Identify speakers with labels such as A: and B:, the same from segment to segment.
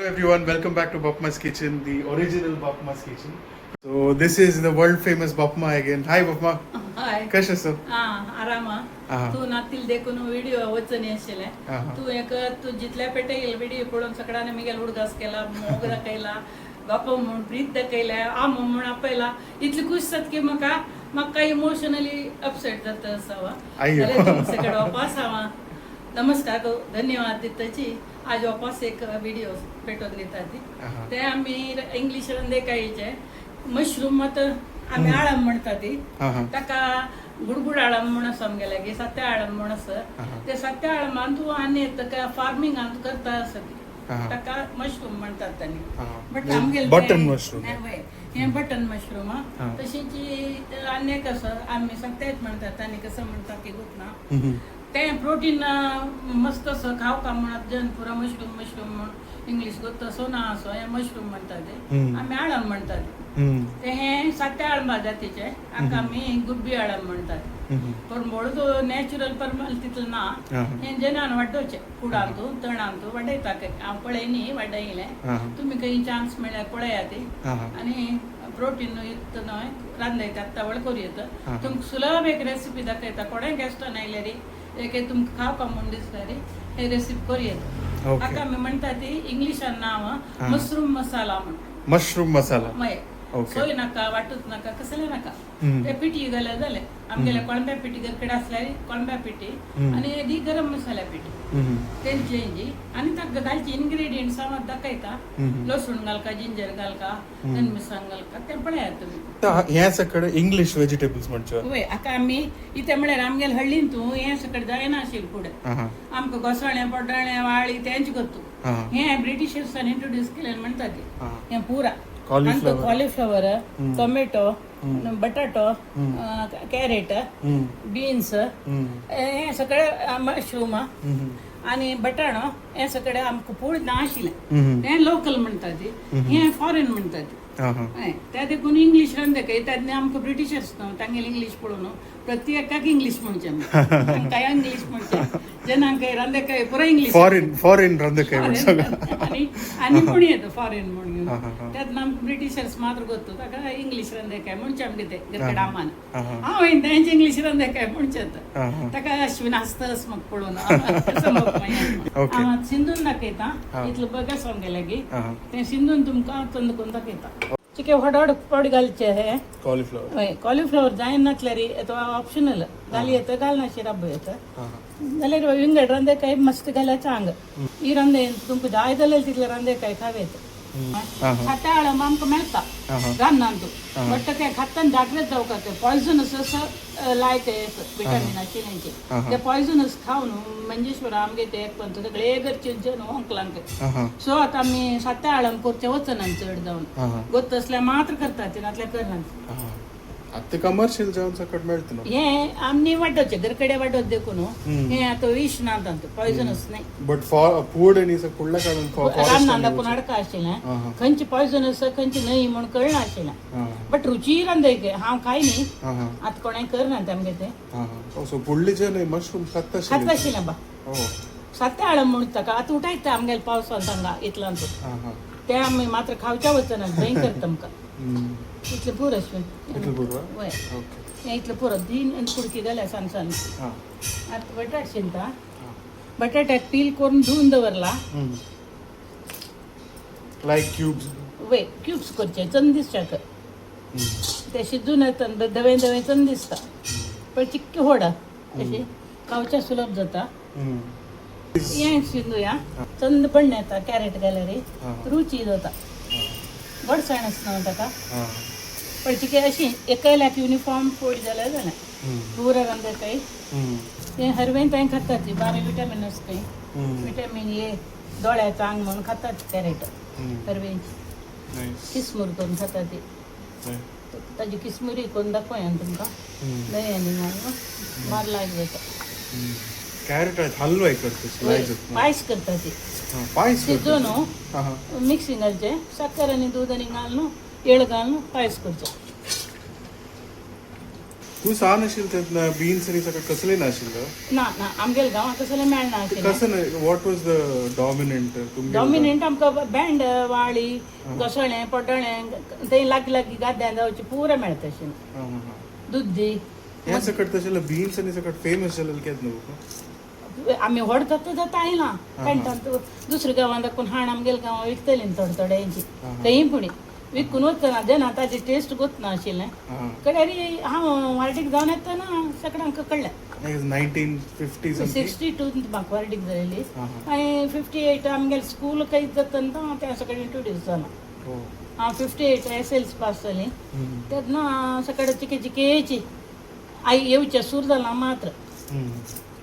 A: Hello everyone, welcome back to Bapma's Kitchen, the original Bapma's Kitchen. So this is the world famous Bapma again. Hi Bapma.
B: हाय
A: कशें आसा?
B: आरामा तू नातील देखून video वचनी आशिल्ले तू एक तू जितल्या पेटे गेल व्हिडिओ पळोवन सगळ्यांनी मिगेल उडगास केला मोगरा केला बापा म्हूण प्रीत दाखयल्या आ म्हूण आपयला इतली खुश जात की म्हाका इमोशनली अपसेट जाता असावा तुमचे वापस आवा नमस्कार धन्यवाद दिताची आज वापस एक व्हिडिओ पेटोवन दिता ती ते आमी इंग्लिश रंदेकाईचे मशरूम आमी आळम म्हणटा ती ताका गुडगुड आळम म्हूण आसा आमगेल्या गे सत्या आळम म्हूण आसा ते सत्या आळमान तूं आनी ताका फार्मिंगान करता आसा ती ताका मशरूम म्हणटात तांणी बट आमगेले
A: बटन मशरूम
B: हे बटन मशरूम तशीच आनी कसं आमी सत्याच म्हणटात आनी कसं म्हणटा की गुतना ते प्रोटीन मस्त असं खाव का म्हणत जन पुरा मशरूम म्हण इंग्लिश गोत सोना असो हे मशरूम म्हणतात ते आम्ही आळम म्हणतात ते हे सात्या आळमा जातीचे आका आमी गुब्बी आळम म्हणतात पण बोळो नॅचरल परमल तितलं ना हे जनान वाडोवचे कुडांतू तणांतू वाडयता हांव पळयनी वाडयले तुम्ही काही चान्स मेळ्यार पळयात ती आनी प्रोटीन युक्त न्हय रांदयता तवळ करूं तुमकां सुलभ एक रेसिपी दाखयता कोणें गेस्टान आयल्यार एक तुमकां खावपा म्हूण दिसता रे हे रेसिपी करूं येता हाका आमी म्हणटा ती इंग्लिशान नांव मशरूम मसाला म्हण
A: मशरूम मसाला
B: मय सोय नाका वाटूच नाका कसले नाका ते पिठी घाले जाले आमगेल्या कोळंब्या पिठी घरकडे असल्यार कोळंब्या पिठी आनी दी गरम मसाला पिठी तेंची हेंची आनी ताका घालची इन्ग्रेडियंट्स हांव दाखयता लसूण घालका जिंजर घालका मिरसांग घालका ते पळयात तुमी
A: हे सकड इंग्लिश व्हेजिटेबल्स म्हणचे
B: वय हाका आमी इथे म्हळ्यार आमगेल्या हळ्ळीन तूं हे सकट जायना आशिल्लें फुडें आमकां घोसाळें पड्डणे वाळी तेंच गतू हे ब्रिटिशर्सान इंट्रोड्यूस केलें म्हणटा ते हे पुरा कॉलीफ्लॉवर टोमॅटो बटाटो कॅरेट बीन्स हे सगळे मशरूम आणि बटाणो हे सगळे आमकां पूर्ण नाशिल्लें हे लोकल म्हणटा ती हे फॉरेन म्हणटा ती त्या देखून इंग्लिश रंदकाय त्याने आमकां ब्रिटिशर्स न्हू तांगेले इंग्लिश पळोवन प्रत्येकाक इंग्लिश म्हणचे काय इंग्लिश म्हणचे जेन्ना रंदकाय पुरो इंग्लिश
A: फॉरेन रंदकाय
B: आनी कोण येता फॉरेन म्हणून त्यात आमकां ब्रिटिशर्स मात्र गोतू ताका इंग्लिश रंदकाय म्हणचे आमगे ते घरकडामान हांव तेंचे इंग्लिश रंदकाय म्हणचे ताका अश्विन आसतास म्हाका पळोवन सिंधून दाखयता इतलो बघा सांगेले की ते सिंधून तुमकां चंद करून दाखयता चिके व्हड पड घालचे हे कॉलीफ्लॉवर जायना नासल्यार येतो ऑप्शनल घाली येतं घालनाशी राब येतं जाल्यार विंगड रंदेकाय मस्त घालायचं हांग ही रंदे तुमकां जाय जाल्यार तितले रंदेकाय खावेत खाता आळम आमकां मेळटा रान्नान तूं बट ते खाताना जागृत जावका ते पॉयझनस असं लायक विटामिनाची तेंचे ते पॉयझनस खावन मंजेश्वर आमगे ते एक पंच सगळे घरचे न्हू अंकलांक सो आतां आमी सात्या आळम करचे वचनान चड जावन गोत असल्यार मात्र करतात नातल्या करनात
A: आता कमर्शियल जावन सकट मेळटा
B: हे आमनी वाडोवचे घरकडे वाडोत देखून हे आता विश ना तांत पॉयझनस नाही
A: बट फूड आणि फुडल्या काळान
B: रान्नान दाखोवन हाडका आशिल्लें खंयची पॉयझनस खंयची न्हय म्हूण कळना आशिल्लें बट रुची रंदयके हांव खायनी आतां कोणाय करना आमगे ते
A: सो फुडलीचे न्हय मशरूम खाता
B: आशिल्लें बा सात्या आळम म्हणून ताका आतां उठायता आमगेले पावसान तांगा इतल्यान ते आमी मात्र खावच्या वचना भयंकर तांकां इतलें पुरो अश्विन वय इतलें पुरो तीन कुडकी घाल्या सांसान आतां बटाट शिनता बटाट्याक पील करून धुवन दवरला
A: लायक क्यूब्स
B: वय क्यूब्स करचे चंद दिसच्याक ते शिजून येता धवे धवे चंद दिसता पण चिक्की व्हड अशें खावच्या सुलभ जाता हें शिंदुया चंद पण येता कॅरेट घाल्यार रुची जाता गडसाण आसना ताका पण तिके अशी एकल्याक युनिफॉर्म पोळी जाल्यार जालें पुरा रंदकाय ते हरवेन तांय खातात ती बारा विटामीन आसता विटामीन ए दोळ्याचो आंग म्हणून खातात कॅरेट हरवेंची किसमूर करून खातात ती ताजी किसमुरी करून दाखोया तुमकां दह्यानी घालून मार लायक जाता
A: कॅरेट हलवाय करता
B: पायस करता ती
A: पायस
B: शिजोवन मिक्सिंग घालचे साखर आनी दूद आनी घालून येळ घालून पायस करचे
A: तू सांग नाशिल तेन्ना बीन्स आनी सगळें कसलें नाशिल्लो
B: ना ना आमगेले गांवांत तसलें मेळना आशिल्लें.
A: कसं नाही what was the dominant
B: dominant आमकां बँड वाळी घोसळें पड्डणें थंय लागीं लागीं गाद्यां जावचें पुरो मेळटा आशिल्लें. दुद्दी
A: हें सकट तशें बीन्स आनी सकट फेमस जालें केद न्हू
B: आमी व्हड जाता आयलां पेंटान दुसऱ्या गांवांत दाखोवन हाण आमगेले गांवां विकतलीं थोडे थोड्यांची थंय पुणी विकून वचना जेन्ना ताची टेस्ट गोतना आशिल्लें कडेरी हांव वार्डीक जावन येतना सगळ्यांक कळ्ळें.
A: 1950
B: 62 म्हाका वार्डीक जालेली आनी 58 आमगेलें स्कूल काही जातना तें सगळें इंट्रोड्यूस जालां. हांव 58 SLC पास जालीं तेन्ना सगळें चिके चिकेची आई येवचें सूर जालां मात्र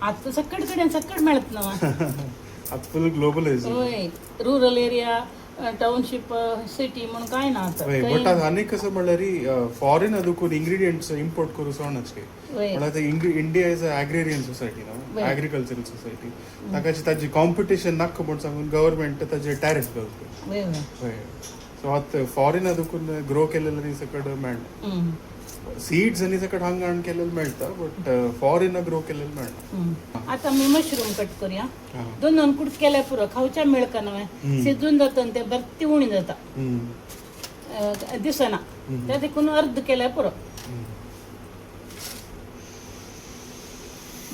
B: आतां सकट कडेन सकट मेळत न्हू.
A: आतां फुल ग्लोबलायज
B: होय रूरल एरिया टाउनशिप सिटी म्हणून काय ना आता.
A: बट आनी कसं म्हणल्यार फॉरेन अदुकून इंग्रेडियंट्स इम्पोर्ट करू सोडनाच म्हळ्यार India is a agrarian society ना एग्रीकल्चरल सोसायटी ताची कॉम्पिटिशन नाका म्हूण सांगून गव्हर्मेंट ताचे टॅरिफ घालता. सो आतां फॉरेन अदुकून ग्रो केलेले सकट मेळना. सीड्स आनी सकट हांगा हाडून केलेले मेळटा बट फॉरेन ग्रो केलेले मेळना.
B: आता आमी मशरूम कट करूया. दोन कुडक केल्यार पुरो खावच्या मेळका न्हय शिजून जाता ते बरी उणी जाता दिसना त्या देखून अर्ध केल्यार पुरो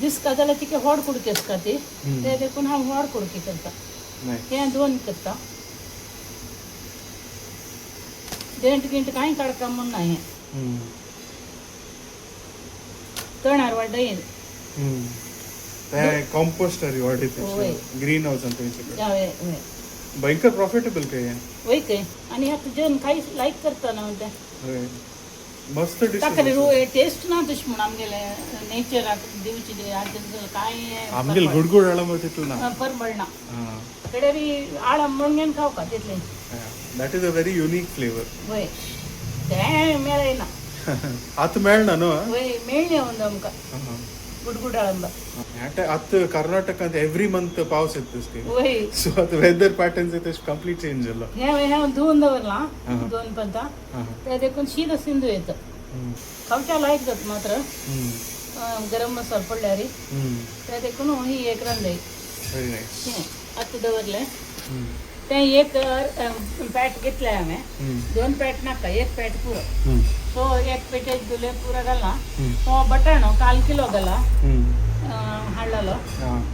B: दिसता जाल्यार तिके व्हड कुडकी आसता ती ते देखून हांव व्हड कुडकी करता. हे 2 करता देंट गिंट कांय काडका म्हूण ना. हें तणार वाडयन
A: कॉम्पोस्टर ग्रीन हाऊस भयंकर प्रॉफिटेबल काय
B: वय काय आणि आता जेवण काही लाईक करता ना ते
A: मस्त
B: टेस्ट ना तशी म्हणून आमगेले नेचर दिवची काय
A: आमगेल गुडगुड आळा मग तितून ना
B: परमळना कडेरी आळा म्हणून खाऊ का तितले
A: that is a very unique flavour
B: वय ते मेळना
A: आतां मेळना न्हू
B: वय मेळ्ळें ಒಂದು आमकां गुडगुड आळंब
A: आतां कर्नाटकांत एव्हरी मंथ पावस येता
B: वय
A: सो आतां वेदर पॅटर्न्स ते कंप्लीट चेंज जाला.
B: हे धुवन दवरलां 2 पंता ते देखून शीत सिंधू येता खावच्या लायक जाता मात्र गरम मसाला पडल्यार ते देखून ही एक रांदय
A: व्हेरी नायस
B: आतां दवरलें ते एक पॅट घेतले हांवें 2 पॅट नाका 1 पॅट पुरो सो 1 पेटेज दिले पुरो घाला तो बटाणो 1/4 किलो घाला हाडलेलो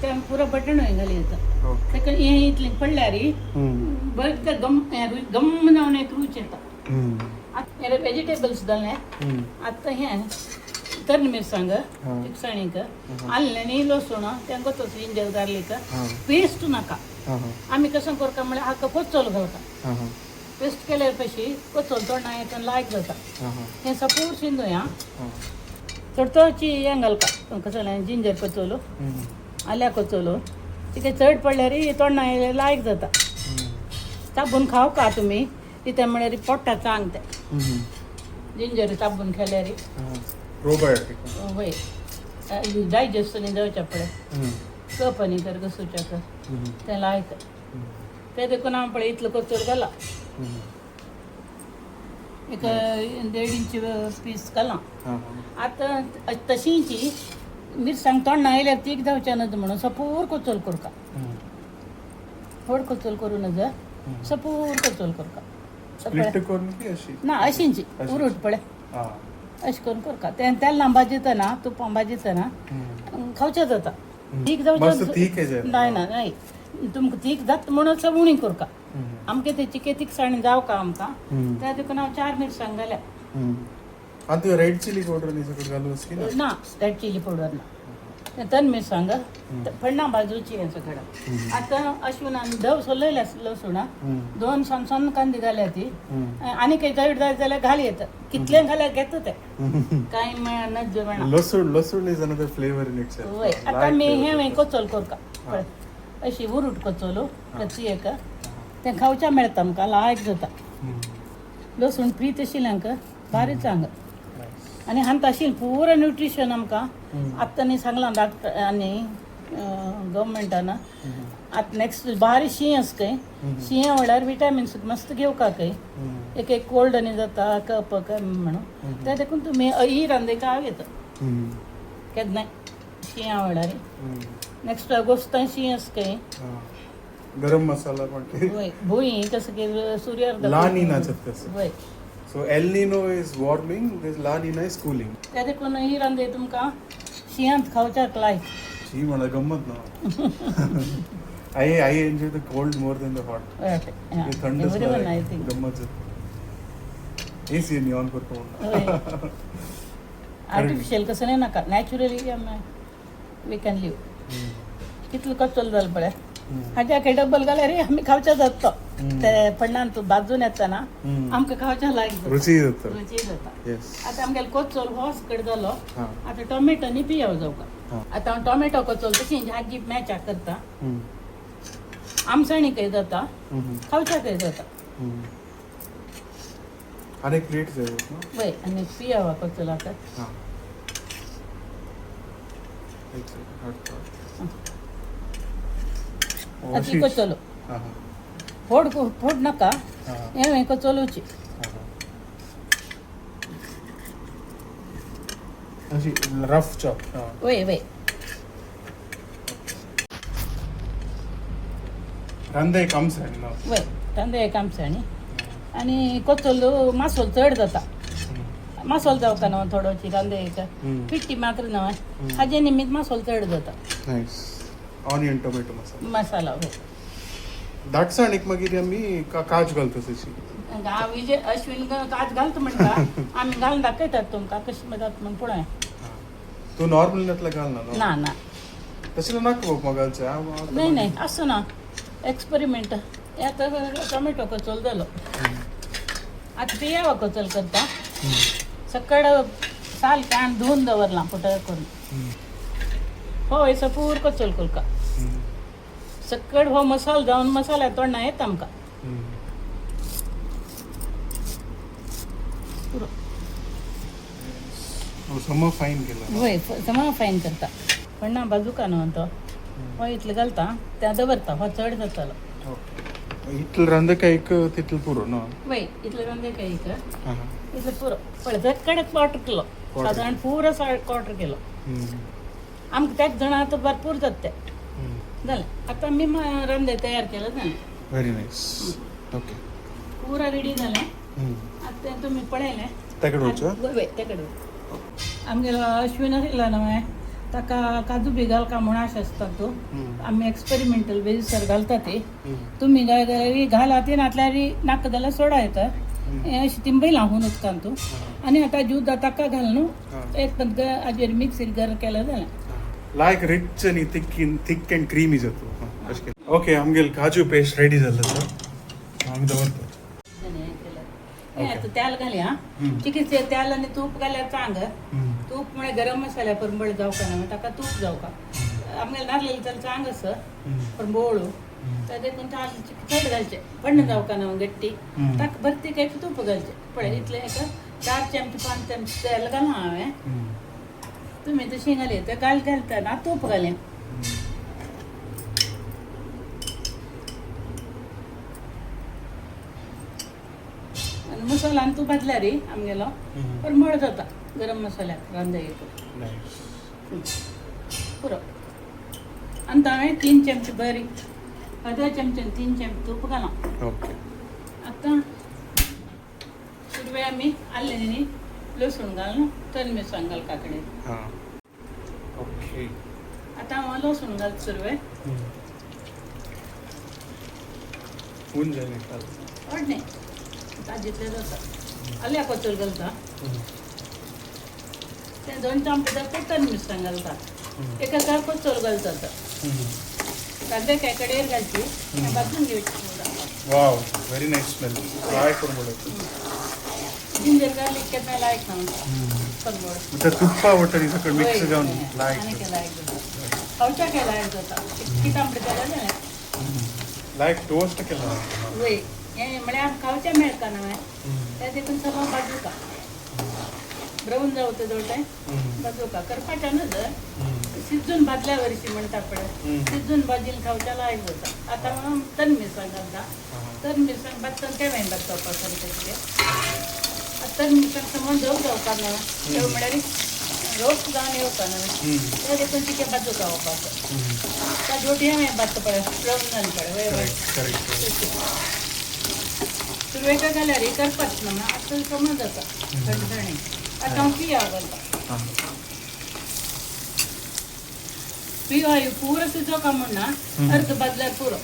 B: ते पुरो बटाणो घाली येता ताका हें इतलें पडल्यार बरें गम जावन एक रूच येता. आतां वेजिटेबल्स घालले आतां हें तर्ण मिरसांग तिखसाणीक आल्लें न्ही लसूण तें गोतोस जिंजर गार्लीक पेस्ट नाका. आमी कशें करता म्हळ्यार हाका कोचोल घालता पेस्ट केल्यार कशी कोचोल तोंडा येता लायक जाता. हें सपोज शिंदोया चडची हें घालता कसलें जिंजर कोचोलो आल्या कोचोलो तिका चड पडल्यार तोंडा येयल्यार लायक जाता. चाबून खाव का तुमी तिथे म्हळ्यार पोट्टा चांग ते जिंजर चाबून खेल्यार वय डायजेस्ट न्ही जावच्या पळय कप आनी तर गसूच्या कर तें लायक ते देखून हांव पळय इतलो कोचोल घाला एक 1.5 इंच पीस घाला. आतां तशींची मिरसांग तोंडा येयल्यार तीख जावच्या नज म्हणून सपूर कोचोल करता व्हड कोचोल करूं नज सपूर कोचोल करता ना अशींची उरूट पळय अशें करून करता तें तेलां भाजयतना तुपां भाजयतना खावचें जाता. तीख जावचें ना नाही तुमकां तीख जाता म्हणून सब उणी करता. आमगे ते चिके तिखसाणी जावका आमकां त्या देखून हांव 4 मिरसांग घाल्या.
A: आतां रेड चिली पावडर
B: ना रेड चिली पावडर ना तन मिरसांग पडना भाजूची हें सगळें. आतां अश्विनान धव सोलयल्या लसूण 2 सन्न कांदी घाल्या ती आनी काही चड जाय जाल्यार घाल येता कितलें घाल्यार घेता ते कांय नज मेळना.
A: लसूण is another flavour in itself.
B: वय आतां आमी हें कोचोल करता पळय अशी उरूट कोचोलो कच्ची एक तें खावच्या मेळटा आमकां लायक जाता. लसूण फ्री आशिल्ल्यांक भारी चांग आनी हांत आशिल्लें पुरो न्यूट्रिशन आमकां आतां न्ही सांगलां डॉक्टर आनी गव्हर्मेंटान आतां नेक्स्ट भारी शीं आसा खंय शीं म्हणल्यार विटामिन्स मस्त घेवका खंय एक कोल्ड न्ही जाता कप म्हणून ते देखून तुमी ही रांदयका येता केन्नाय शीं आवडा रे नेक्स्ट गोस्तां शीं आस काय
A: गरम मसाला पण
B: वय भुई कसं की सूर्यार्ध
A: ला निनाचं तसं
B: वय
A: so El Niño is warming this La Niña is cooling
B: त्या देखून ही रांदे तुमकां शियांत खावच्याक लायक
A: शी मला गंमत ना I enjoy the cold more than the hot. थंड
B: आय थिंक
A: गंमत एसी नी ऑन करतो
B: आर्टिफिशियल कसं नाही नाका नॅचरली वी कॅन लिव्ह कितलं कचोल जाल पळय हाज्या काही डब्बल घाले रे आम्ही खावच्या जातो ते पडणान तू बाजून येता ना आमकां खावच्या लायक
A: रुची जाता
B: रुची जाता
A: येस
B: आता आमगेलो कोचोल होस कड जालो
A: हां
B: आता टोमॅटो नी पियाव जावका आता हांव टोमॅटो कोचोल तशी भाजी मॅचा करता आमसाणी काही जाता खावच्या काही जाता
A: आणि प्लेट जाय
B: वय आणि पियावा कोचोल आता
A: हां एक सेकंड
B: अति कोचोलो
A: हां
B: फोड नाका
A: हां
B: हे कोचोलूची
A: अशी रफ चॉप
B: वय वय
A: रांदे कामसाणी ना
B: वय तांदूळ एक आमसाणी आणि कोचोल मासोल चड जाता मासोल जावका न्हू थोडोची रांदे एक पिट्टी मात्र न्हू हाजे निमित्त मासोल चड जाता
A: nice onion tomato masala
B: masala वय
A: दाटसाणीक मागीर आमी काज घालता तशी
B: हांव विजय अश्विन काज घालता म्हणटा आमी घालून दाखयतात तुमकां कशी जाता म्हण पळय
A: तू नॉर्मल नतला घालना
B: ना ना
A: तशें नाका म्हाका घालचें
B: नाही नाही असं ना एक्सपेरिमेंट आता टोमॅटो कचोल जालो आता ते यावं कचोल करता सकाळ साल काण धुवून दवरला पुटार करून हो हे सपूर कचोल करका सकाळ हो मसालो जावन मसाला तोंडा येता आमकां पुरो
A: सम फायन केला
B: वय समा फायन करता पण ना बाजूका न्हू तो हो इतलें घालता त्या दवरता हो चड जातालो
A: इतलें रांदक एक तितलें पुरो न्हू
B: वय इतलें रांदे काय
A: हां
B: इतलें पुरो पळय झक्कडे क्वॉर्टर किलो साधारण पुरो क्वॉर्टर किलो आमकां त्याच जाणां आतां भरपूर जाता ते जालें आतां आमी रांदे तयार केलो जालें
A: व्हेरी नाईस ओके
B: पुरा रेडी जालें आतां तें तुमी पळयलें
A: तेकडे वचूं
B: वय तेकडे आमगेलो अश्विन आशिल्लो न्हय ताका काजू बी घाल का म्हूण आश आसता तूं आमी एक्सपेरिमेंटल बेजीसर घालता ती तुमी घाला ती नातल्यार नाका जाल्यार सोडा येता हें अशें तिंबय लावून उदकान तूं आनी आतां ज्यूस ताका घाल न्हू एक हाजेर मिक्सीर गर केलें जालें
A: लायक रिच आनी थिक अँड क्रीमी जाता ओके आमगेल काजू पेस्ट रेडी जाल्लो सर आमी दवरता
B: तेल घाली आं चिकीचे तेल आनी तूप घाल्यार चांग तूप म्हळ्यार गरम मसाल्या परंबळ जावका ना ताका तूप जावका आमगेले नासलेले तेल चांग आसा परंबळू त्या देखून चड घालचें पण्ण जावका ना गट्टी ताका भरतीक एक तूप घालचें पळय इतलें एक 4 चमचे 5 चमचे तेल घालां हांवें तुमी तशीं घाली तें घालतना तूप घालें मसाला तूं घातल्यार रे आमगेलो परमळ जाता गरम मसाल्याक रांदे पुरो आनी हांवें 3 चमचे बारीक अर्धा चमच्यान 3 चमचे तूप घालां
A: ओके
B: आतां सुरवे आमी आलें न्ही लसूण घाल तर मिरसांग घाल काकडे
A: हां ओके
B: आतां हांव लसूण घाल सुरवे
A: फूल जालें
B: व्हडलें ताजेतलें जाता आल्या कोचोल घालता ते 2 चमचे तर मिरसांग घालता एका कोचोल घालता कांदे काय कडेर घालची भाजून घेवची
A: वाव व्हेरी नाईस स्मेल लायक परमळ
B: जिंजर गार्लिक केन्ना लायक ना परमळ
A: म्हणजे तुप्पा वटरी सकट मिक्स जावन लायक
B: खावच्या काय लायक जाता कितें आमचे केलें जालें
A: लायक टोस्ट केला
B: वय हें म्हळ्यार खावचें मेळटा न्हय त्या देखून सगळं बाजूका ब्राऊन जावं दवरताय बाजूका करपाचें न्हू जर शिजून भाजल्या वरशी म्हणटा पळय शिजून भाजीन खावच्या लायक जाता आतां तन मिरसांग घालता तन मिरसांग भाजतना केव्हाय भाजता पासून तशें तन मिरसांग समज जावं जावपाक ना म्हळ्यार रोस्ट जाऊन येवता न्हू ते देखून चिके बाजू का वापरता त्या जोटी हांवें बात पडे प्रवंदन पडे वय वय सुरवेका जाल्यार हे करपाच न्हू आतां समज जाता थंडथणी आतां हांव पिया घालता पिया पुरो सुचोका म्हणना अर्ध बदल्यार पुरो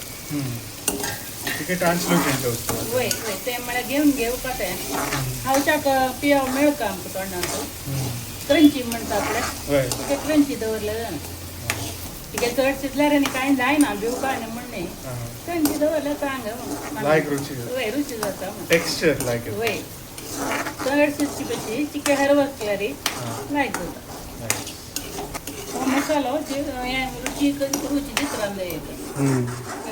A: तिके ट्रान्सल्युसेंट वस्तू
B: वय वय ते म्हळ्यार घेवन घेवपा तें हावशाक पियाव मेळका आमकां तोंडाक क्रंची म्हणटा आपल्या तिके क्रंची दवरले जालें तिके चड शिजल्यार आनी कांय जायना भिवपा आनी म्हणणे क्रंची दवरल्यार चांग
A: लायक रुची
B: वय रुची जाता
A: टेक्स्चर लायक
B: वय चड शिजची कशी चिके हरवसल्यार लायक जाता हो मसालो हें रुची दिसता जाय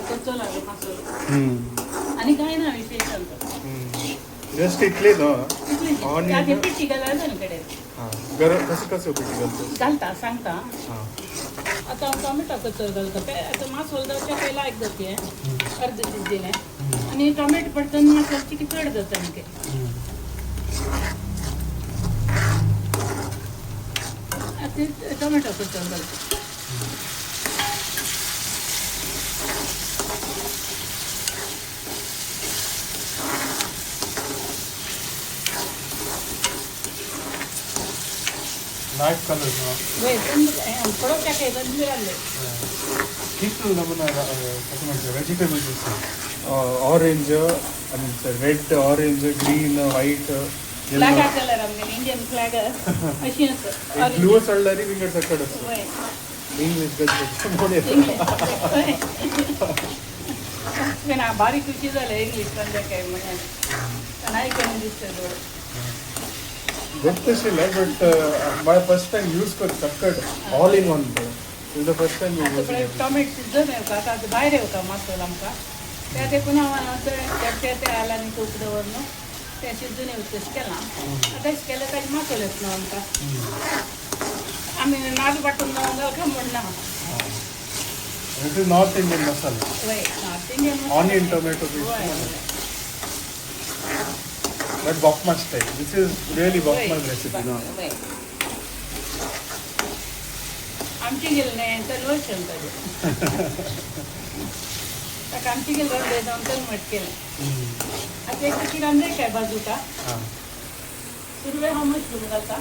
B: कच्चो लागलो मसालो आनी कांय ना विशेष आमकां
A: जस्ट इतले न्हू
B: ऑनियन पिठी घाला जाय कडेन
A: गरम कसं पिठी
B: घालता सांगता आतां हांव टोमॅटो कचर घालता आतां मासोल जावचे पयलीं लायक जाता हें अर्द शिजलें आनी टोमॅटो पडटना मासोल चिकी चड जाता सामकें आतां टोमॅटो कचर घालता
A: लाइट कलर
B: वय थोडं टाकाय बंद राहिले
A: कितू नमुना कसं म्हणतात व्हेजिटेबल्स ऑरेंज आणि red orange green white
B: flag colour आमगे इंडियन फ्लॅग अशी आसा
A: ब्लू चढल्यारी विंगड सकट असतो
B: वय
A: इंग्लिश गजबज
B: ना बारीक खुशी झालं इंग्लिश म्हणजे काय म्हणे नाही करून दिसतं
A: ಗೊತ್ತಿಲ್ಲ ಬಟ್ मला फर्स्ट टाइम यूज कर सकट all in one is the first time use
B: tomato season येवका आतां भायर येवका मसालो आमकां त्या देखून हांव ते आला आनी तूप दवरलो ते शिजून येवं तशें केलां आतां तशें केलें ताजे मसालो येतलो आमकां आमी नाल्ल वांटून घालता म्हणना
A: दिस इज नॉर्थ इंडियन मसाला
B: वय north Indian
A: onion tomato But Bokmas style. This is really Bokmas recipe, no?
B: आमची गेल नाही तर लोशन ताका आमची गेल रंदे जावन तर मट केलें आतां एक कितें रांदे काय बाजूका सुरवे हांव मशरूम घालता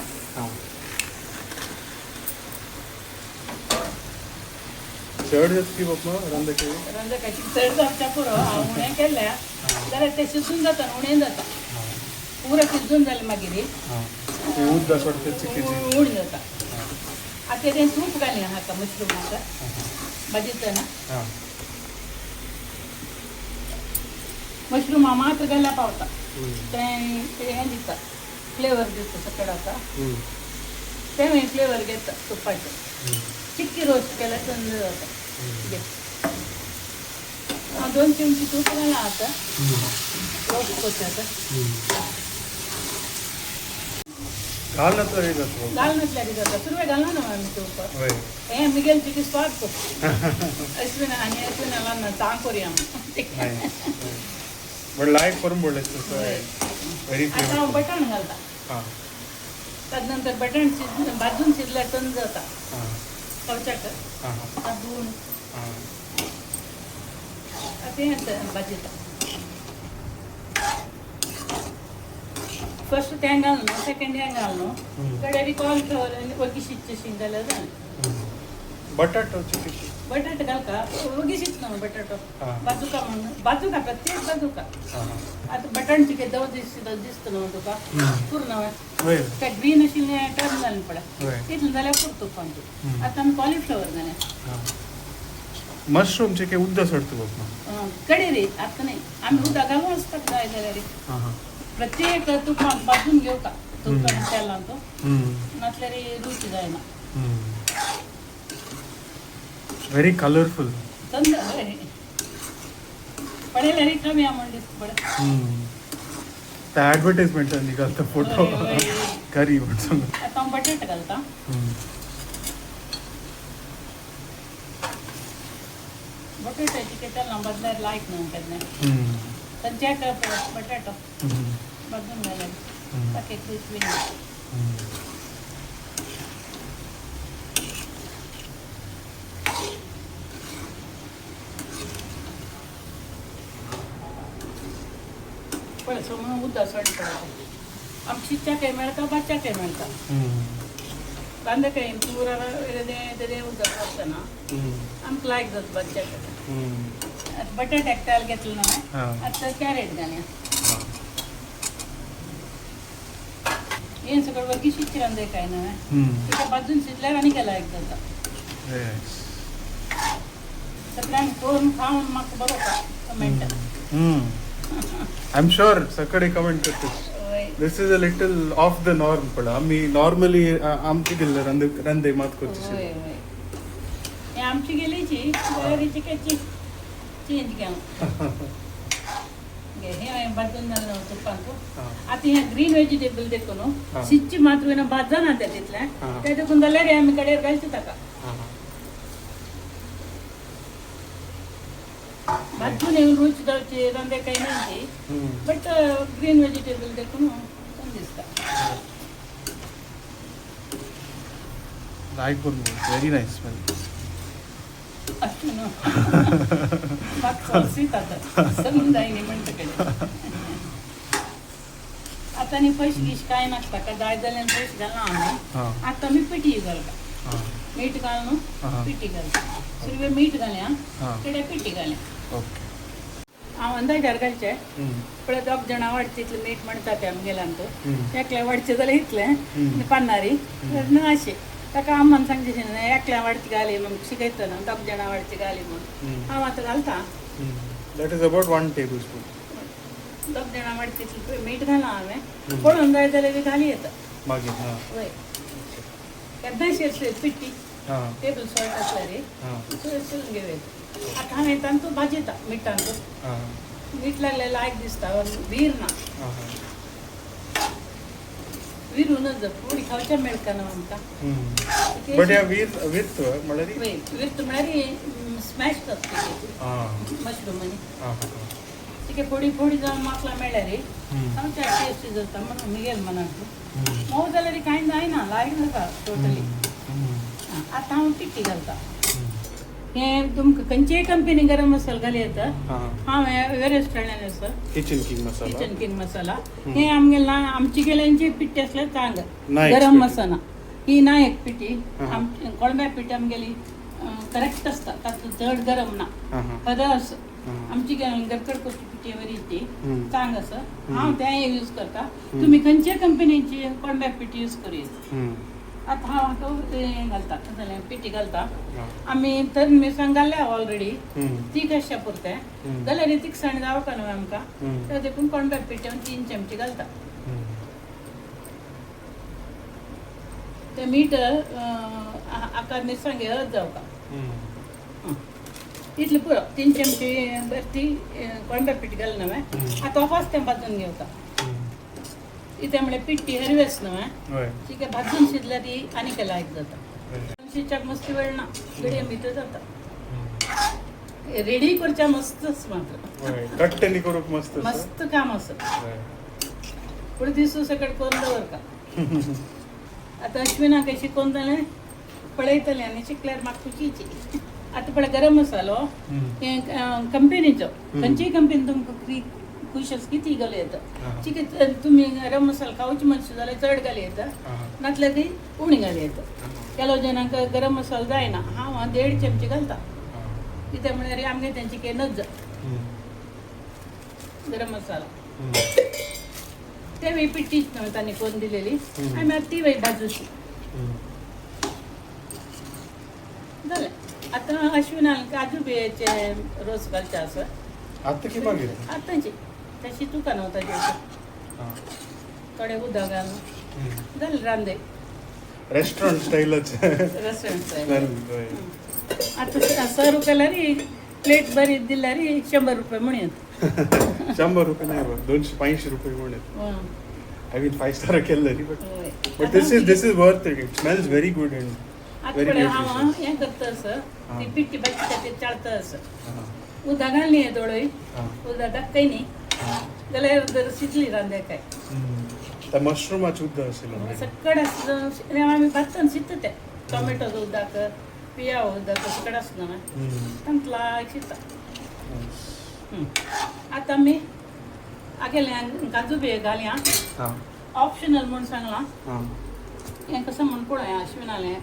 A: चड जाता की बापा रंदे
B: रंदकाची चड जावच्या पुरो हांव उणें केल्या जाल्यार ते शिजून जाता उणें जाता पुरो शिजून जालें मागीर
A: उद्दा सोडटा चिकीची
B: उण जाता आतां तें तूप घाली हाका मशरूमाक भाजीतना मशरूमा मात्र घाल्या पावता तें हें दिता फ्लेवर दिता सकट आतां तें फ्लेवर घेता तुपाचें चिक्की रोस्ट केल्यार थंड जाता हांव 2 चमची तूप घालां आतां रोस्ट करता आतां
A: घाल नसल्यार जाता
B: घाल नसल्यार जाता सुरवे घालना न्हू आमी तूप हें मिगेल चिकी स्वाद अश्विन आनी अश्विन ना चांग कोरया
A: बट लायक करून पडलें व्हेरी
B: आतां हांव बटाण घालता ताजे नंतर बटाण भाजून शिजल्यार थंड जाता कवचाक तांदूळ तें भाजयता फर्स्ट तें घालना सेकंड हें घालना कडेन कॉर्नफ्लोवर आनी वगी शिजचें जाल्यार जालें
A: बटाटो चिकी
B: बटाटो घालता वगी शिजता न्हू बटाटो बाजूका म्हणून बाजूका प्रत्येक बाजूका आतां बटाण चिके दव दिसता न्हू तुका पूर्ण ते ग्रीन आशिल्लें टर्न जालें पळय तितून जाल्यार पुरतो तूं आतां आमी कॉलीफ्लावर घालें
A: मशरूम चिके उद्दा सोडता बापा
B: कडे रे आतां न्ही आमी उदक घालून आसतात जाय जाल्यार रे प्रत्येक तुपान भाजून घेवता तुपान तेलान तो नातल्यार रुची जायना
A: व्हेरी कलरफुल
B: थंड पडेल्यार कमी अमावंट दिसता पळय
A: त्या ॲडव्हर्टाइजमेंटान घालता फोटो करी म्हणून
B: आतां हांव बटाट घालता बटाट्याची के तेलां बदल्यार लायक न्हू केन्ना तांचे बटाटो भाजून घाल्यार ताका क्रिस्पी पळस म्हणून उद्दास पडता आमची चाके मेळटा बाच्याके मेळटा कांदे पूरा उद्दास आसतना आमकां लायक जाता बाच्याके बटाट एकठांय घेतलो न्हय आतां कॅरेट घालया हें सगळं वर्गी शिकची रांदे काय न्हय तिका भाजून शिजल्यार आनीक लायक जाता सगळ्यांक करून खावन म्हाका बरो मेळटा
A: आय एम श्योर सकाळी कमेंट करता this is a little off the norm पण आम्ही नॉर्मली आमची गेल्ले रांदे मात करता
B: होय होय हे आमची गेलीची बरीची काय चेंज घ्या हे हांवें भाजून घालना तुपांत आतां हे ग्रीन वेजिटेबल देखून शिजची मात्र भाजना ते तितलें ते देखून जाल्यार आमी कडेर घालचे ताका भाजून येवन रूच जावची रांदे काही नाही बट ग्रीन वेजिटेबल देखून दिसता
A: लायक व्हेरी नाईस स्मेल
B: अशें न्हू म्हाका सोसीत आतां सगळून जायनी म्हणटकच आतां न्ही पयशे गिश कांय नासता ताका जाय जाल्यार पयशे घालना हांव आतां आमी पिठी घालता मीठ घाल न्हू पिठी घालता सुरवें मीठ घाल्या किडे पिठी घाल्या हांव अंदाजार घालचें पळय दोग जाणां वाडचे इतलें मीठ म्हणटा ते आमी गेल्यान तो एकल्या वाडचें जाल्यार इतलें पान्नारी ना अशें ताका अम्मान सांगचें एकल्या वाडची घाली म्हूण शिकयतना दोग जाणां वाडची घाली म्हूण हांव आतां घालता
A: दॅट इज अबाउट 1 टेबलस्पून
B: दोग जाणां वाडची इतलें मीठ घालां हांवें पळोवन जाय जाल्यार बी घाली येता
A: मागीर
B: वय केन्नाय पिट्टी टेबल सॉल्ट आसल्यार शिजून घेवया आतां हांवें तांतू भाजयता मिठान मीठ लागलें लायक दिसता वीर ना विरूनच थोडी खावच्या मेळटा न्हू आमकां
A: बट ह्या वीर म्हळ्यार
B: वीर म्हळ्यार स्मॅश जाता मशरूमांनी तिके फोडी फोडी जावन माकला मेळ्ळ्यार आमच्या टेस्टी जाता म्हणून मिगेल मनाक मोव जाल्यार कांय जायना लायक जाता टोटली आतां हांव पिट्टी घालता हें तुमकां खंयचेय कंपनी गरम मसालो घाली येता हांव एव्हरेस्ट हाडलेलें आसा किचन किंग मसाला हे आमगेले आमची गेल्यांची पिट्टी आसल्यार चांग गरम मसाला ही नायक पिठी कोळंब्या पिठी आमगेली करेक्ट आसता तातूंत चड गरम ना पदस आमची गडकडकोची पिठी बरी ती चांग आसा हांव तें यूज करता तुमी खंयच्याय कंपनीची कोळंब्या पिठी यूज करूं आतां हांव हें घालता जाल्यार पिठी घालता आमी तर मिरसांग घाल्ल्या ऑलरेडी ती कशा पुरतें जाल्यार तिखसाण जावका न्हू आमकां ते देखून कोळंब्या पिठ्यान 3 चमचे घालता ते मीठ आकार मिरसांगे हळद जावका इतलें पुरो 3 चमचे ती कोळंब्या पीठ घालून हांवें आतां वास तें भाजून घेवता इथे म्हणजे पिट्टी हरवेस न्हू ठीक आहे भाजून शिजल्यार ती आनीक लायक जाता शिजच्याक मस्त वेळ ना मिडियम भितर जाता रेडी करच्या मस्तच मात्र
A: कट्टनी करूंक मस्त
B: मस्त काम आसा फुडें दिसू सकट करून दवरता आतां अश्विना कशी शिकोवन जालें पळयतलें आनी शिकल्यार म्हाका खुशीची आतां पळय गरम मसालो कंपनीचो खंयचीय कंपनी तुमकां खुश आसा किती घालूं येता चिकन तुमी गरम मसालो खावची म्हणशी जाल्यार चड घालूं येता नातल्यार ती उणी घालूं येता केलो जाणांक गरम मसालो जायना हांव 1.5 चमचे घालता कित्याक म्हळ्यार आमगे तेंची काही नज गरम मसाला ते वेळी पिट्टीच न्हू तांणी करून दिलेली आमी आतां ती वेळी भाजूची जालें आतां अश्विनान काजू बियाचे रोस घालचे आसा
A: आतां की मागीर
B: आतांची तशी तुका न्हू ताजेर थोडे उदक घालून जालें रांदे
A: रेस्टॉरंट स्टाईलच
B: रेस्टॉरंट स्टाईल आतां सर्व केल्यार प्लेट बरी दिल्यार 100 रुपया म्हण येता
A: 100 रुपये नाही 250 रुपये म्हण येता आय मीन 5 स्टार केल्लें but this is worth it it smells very good end
B: आतां हांव हें करता आसा ती पिट्टी भाजी खातीर चाळता आसा उदक घालनी थोडोय उदक धाकय न्ही जाल्यार जर शिजली रांदे काय
A: त्या मशरूमाचें उदक आशिल्लें
B: सकट आसता आमी भाजताना शिजता तें टोमॅटोचो उदक पिया उदक सकट आसना तांतला शिजता आतां आमी आगेले काजू बी घालया
A: हां
B: ऑप्शनल म्हणून सांगला
A: हां
B: हें कसं म्हण पळय अश्विनालें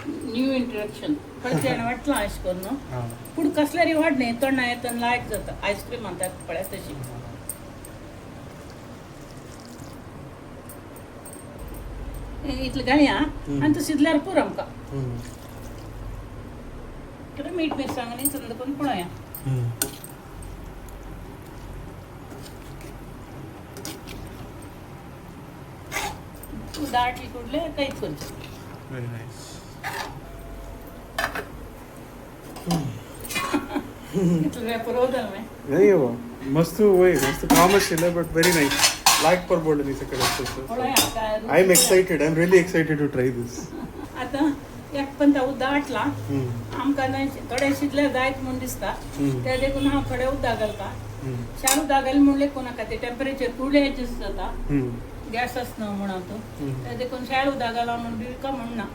B: न्यू इंट्रोडक्शन कळचे वाटलां अशें करून न्हू
A: हां
B: पूण कसल्यारी वाड न्ही तोंडा येता लायक जाता आयस्क्रीम म्हणटात पळय तशी इतलें घालया आनी तो शिजल्यार पुरो आमकां कितें मीठ मिरसांग आनी चंद करून पळोवया दाटली कुडले कांयच करचें
A: व्हेरी नाईस
B: इतलें रेपर वदल मैं
A: नाही हो मस्त वय मस्त काम आशिल्लें बट व्हेरी नाईस लायक परबोडलें न्ही सकाळी
B: पळोवया काय
A: I am excited I am really excited to try this
B: आतां एक पण तो दाटला आमकां थोडे शिजल्यार जायत म्हूण दिसता ते देखून हांव थोडे उदक घालता शार उदक घाल म्हूण लेखून नाका ते टेम्परेचर फुडें एडजस्ट जाता गॅस आसना म्हणून तो ते देखून शार उदक घाला म्हणून बिळका म्हणना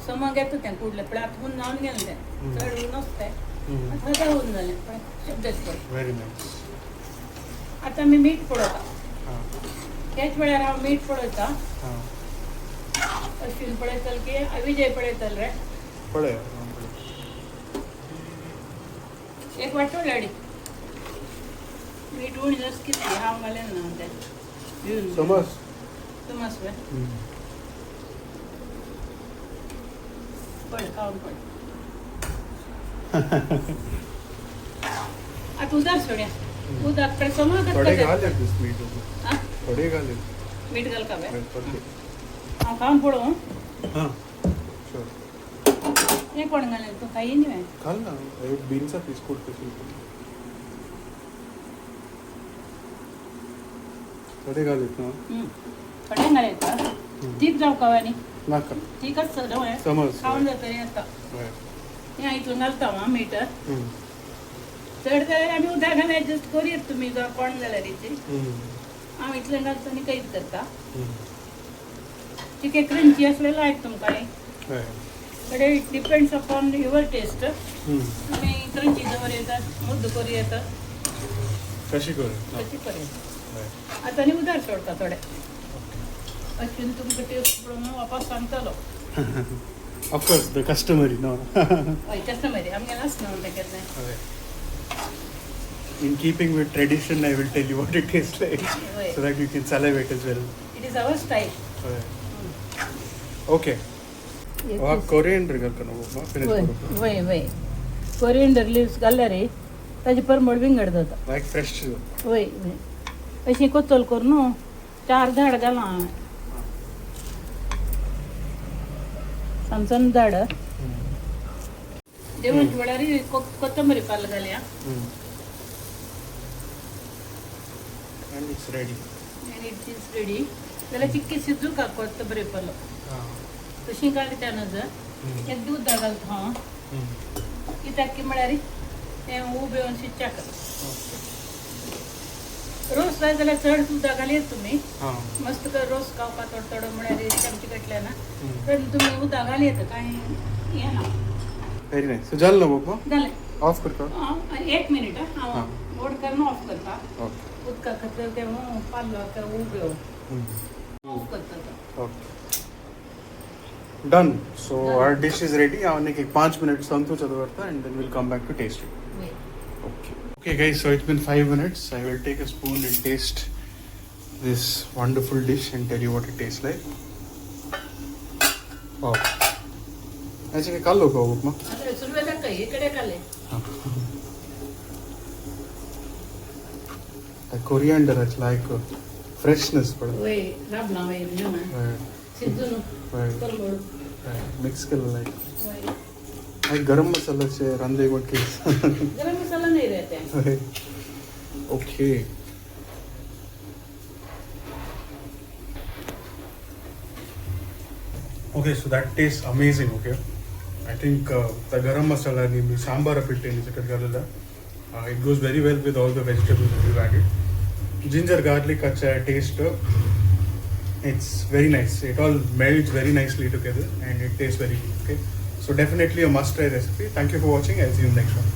B: समग येता तें कुडलें पण आतां हून जावन गेलें तें चड ऊन आसतें आतां होऊन जालें पण शब्दच पड
A: व्हेरी नाईस
B: आतां आमी मीठ पळोवता त्याच वेळार हांव मीठ पळयता अश्विन पळयतल की विजय पळयतल रे
A: पळय
B: एक वाटो लाडी मीठ उणी जास्त कितली हांव घालें ना तें
A: समज
B: समज पळय पळय खावन पळय आतां उदक सोड्या उदक कडे समज
A: थोडे घाल दिस मीठ थोडे घाल
B: मीठ घाल का हांव खावन पळोवं
A: हां शुअर
B: हे कोण घालें तूं खाई न्ही
A: घाल ना एक बीनचा पीस कोट कशी थोडे घालीत ना
B: थोडे घालायचं तीक जाऊ का न्ही
A: नाका
B: तीकच
A: समज
B: खावन जाता आता
A: हय
B: हें हितून घालता हांव मीठ चड जाल्यार आमी उदक घालून एडजस्ट करीत तुमी जर कोण जाल्यार इतली हांव इतलें घालता आनी कांयच करता चिके क्रंची असलें लायक तुमकां
A: हय
B: but it depends upon your taste तुमी क्रंची दवर येतात मुद्द करूं येता
A: कशी कर
B: कशी पर्यंत आतां आनी उदक सोडता थोडे अश्विन तुमकां टेस्ट पळोवन वापस सांगतलो
A: ऑफकोर्स द कस्टमरी नो
B: हय कस्टमरी आमगेर आसना तें केन्नाय
A: In keeping with tradition, I will tell you what it tastes like, so that you can salivate as well.
B: It is our style.
A: Okay. Coriander घालता finish करू.
B: वय coriander lives घाल्ल्यार ताजी परमळ विंगड जाता.
A: Like fresh.
B: वय अशी कोचल करून न्हू 4 झाड घाला हांवें. सांचन झाड जेवणच्या वेळार कोथंबरी पाल घालया.
A: And it's ready.
B: And it is ready. जाल्यार चिक्की शिजू का कोथंबरी पालो तशी घालता नजर एक दूद घालता हांव कित्याक की म्हळ्यार तें उबें येवन शिजच्याक रोस जाय जाल्यार चड उदक घालयत तुमी मस्त रोस खावपाक थोडो थोडो म्हळ्यार चमचे कटल्या ना तर तुमी उदक घालयत कांय हें ना
A: Very nice. So जाल ना बाबा
B: जालें
A: ऑफ करता
B: 1 मिनिट हांव बोर्ड करून ऑफ करता
A: ओके
B: उदका खातीर तें पालो उबें ऑफ करता
A: Okay. Done. So our dish is ready. I'll take 5 minutes and then we'll come back to taste it. Okay. Okay guys, so it's been 5 minutes. I will take a spoon and taste this wonderful dish and tell you what it tastes like. Wow. ऐसे के काल लोग उपमा.
B: सुरुवात काय इकडे काले.
A: The coriander is like freshness but.
B: वय राबला वय ना. सिद्धू कलबोड
A: मिक्स केलं लाईक गरम मसाल्याचे रांदे गोट केस
B: गरम मसाला नाही रहते
A: okay okay so that taste amazing okay I think the garam masala आणि मी सांबार पिट्टे चिकन घालेला it goes very well with all the vegetables you added ginger garlic अच्छा taste it's very nice. It all melds very nicely together and it tastes very good. Okay, so definitely a must try recipe. Thank you for watching. I'll see you in the next one.